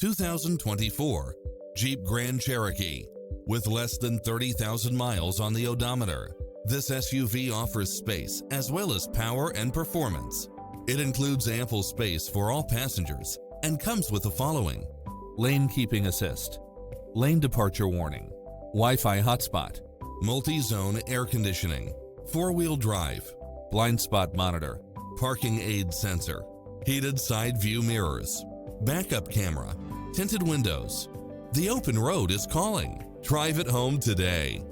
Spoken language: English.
2024 Jeep Grand Cherokee. With less than 30,000 miles on the odometer, this SUV offers space as well as power and performance. It includes ample space for all passengers and comes with the following: lane keeping assist, lane departure warning, Wi-Fi hotspot, multi-zone air conditioning, four-wheel drive, blind spot monitor, parking aid sensor, heated side view mirrors, backup camera, tinted windows. The open road is calling. Drive it home today.